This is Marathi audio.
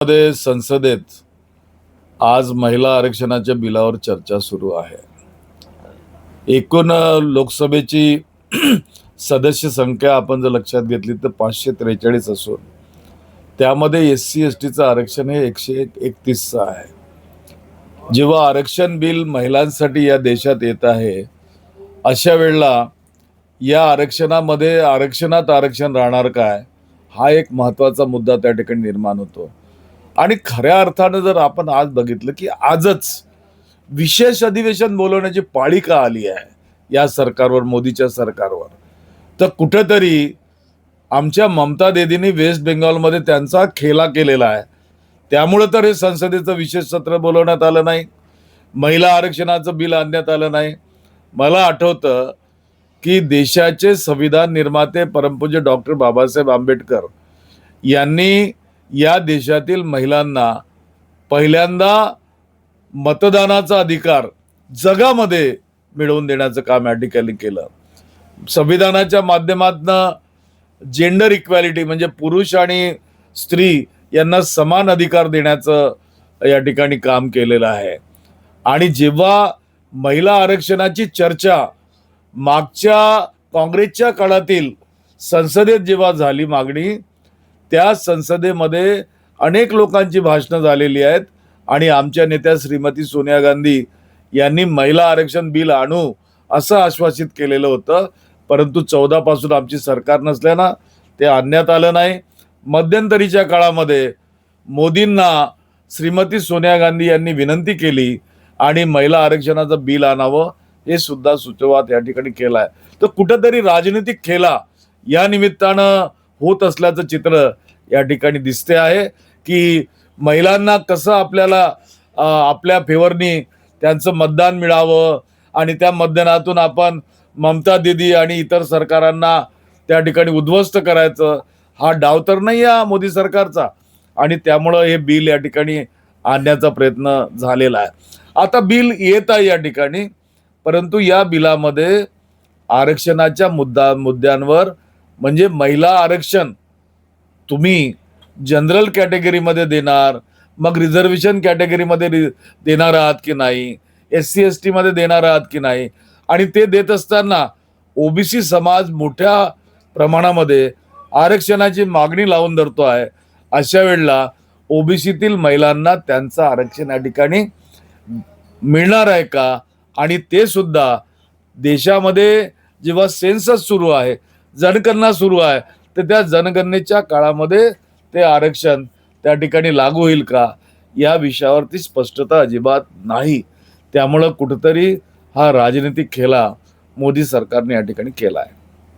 मध्ये संसदेत आज महिला आरक्षणाच्या बिलावर चर्चा सुरू आहे. एकूण लोकसभेची सदस्य संख्या आपण जर लक्षात घेतली तर 543 असून त्यामध्ये SC STचं आरक्षण हे 131 आहे. जेव्हा आरक्षण बिल महिलांसाठी या देशात येत आहे अशा वेळेला या आरक्षणामध्ये आरक्षणात आरक्षण राहणार काय हा एक महत्त्वाचा मुद्दा त्या ठिकाणी निर्माण होतो. आणि खऱ्या अर्थानं जर आपण आज बघितलं की आजच विशेष अधिवेशन बोलवण्याची पाळी का आली आहे या सरकारवर, मोदीच्या सरकारवर, तर कुठेतरी आमच्या ममता दीदींनी वेस्ट बेंगॉलमध्ये त्यांचा खेला केलेला आहे. त्यामुळे तर हे संसदेचं विशेष सत्र बोलवण्यात आलं नाही, महिला आरक्षणाचं बिल आणण्यात आलं नाही. मला आठवतं की देशाचे संविधान निर्माते परमपूज्य डॉक्टर बाबासाहेब आंबेडकर यांनी या देशातील महिलांना पहिल्यांदा मतदानाचा अधिकार जगामध्ये मिळवून देण्याचं काम या ठिकाणी केलं. संविधानाच्या माध्यमातून जेंडर इक्वॅलिटी म्हणजे पुरुष आणि स्त्री यांना समान अधिकार देण्याचं या ठिकाणी काम केलेलं आहे. आणि जेव्हा महिला आरक्षणाची चर्चा मागच्या काँग्रेसच्या काळातील संसदेत जेव्हा झाली मागणी, त्या संसदेमध्ये अनेक लोकांची भाषणं झालेली आहेत आणि आमच्या नेत्या श्रीमती सोनिया गांधी यांनी महिला आरक्षण बिल आणू असं आश्वासित केलेलं होतं. परंतु 14 पासून आमची सरकार नसल्यानं ते आणण्यात आलं नाही. मध्यंतरीच्या काळामध्ये मोदींना श्रीमती सोनिया गांधी यांनी विनंती केली आणि महिला आरक्षणाचं बिल आणावं हे सुद्धा सुचवात या ठिकाणी केलाय. तर कुठेतरी राजनीतिक खेळा या निमित्तानं होत असल्याचं चित्र या ठिकाणी दिसते आहे की महिलांना कसं आपल्याला आपल्या फेवरनी त्यांचं मतदान मिळावं आणि त्या मतदानातून आपण ममता दीदी आणि इतर सरकारांना त्या ठिकाणी उद्ध्वस्त करायचं, हा डाव तर नाही हा मोदी सरकारचा. आणि त्यामुळं हे बिल या ठिकाणी आणण्याचा प्रयत्न झालेला आहे. आता बिल येत आहे या ठिकाणी, परंतु या बिलामध्ये आरक्षणाच्या मुद्द्यांवर म्हणजे महिला आरक्षण तुम्ही जनरल कॅटेगरीमध्ये देणार, मग रिझर्वेशन कॅटेगरीमध्ये देणार आहात की नाही, SC ST मध्ये देणार आहात की नाही. आणि ते देत असताना OBC समाज मोठ्या प्रमाणामध्ये आरक्षणाची मागणी लावून धरतो आहे. अशा वेळेला OBCतील महिलांना त्यांचं आरक्षण या ठिकाणी मिळणार आहे का? आणि ते सुद्धा देशामध्ये जेव्हा सेन्सस सुरू आहे, जनगणना सुरू आहे, तर त्या जनगणनेच्या काळामध्ये ते आरक्षण त्या ठिकाणी लागू होईल का या विषयावरती स्पष्टता अजिबात नाही. त्यामुळं कुठेतरी हा राजनीतिक खेळा मोदी सरकारने या ठिकाणी केला आहे.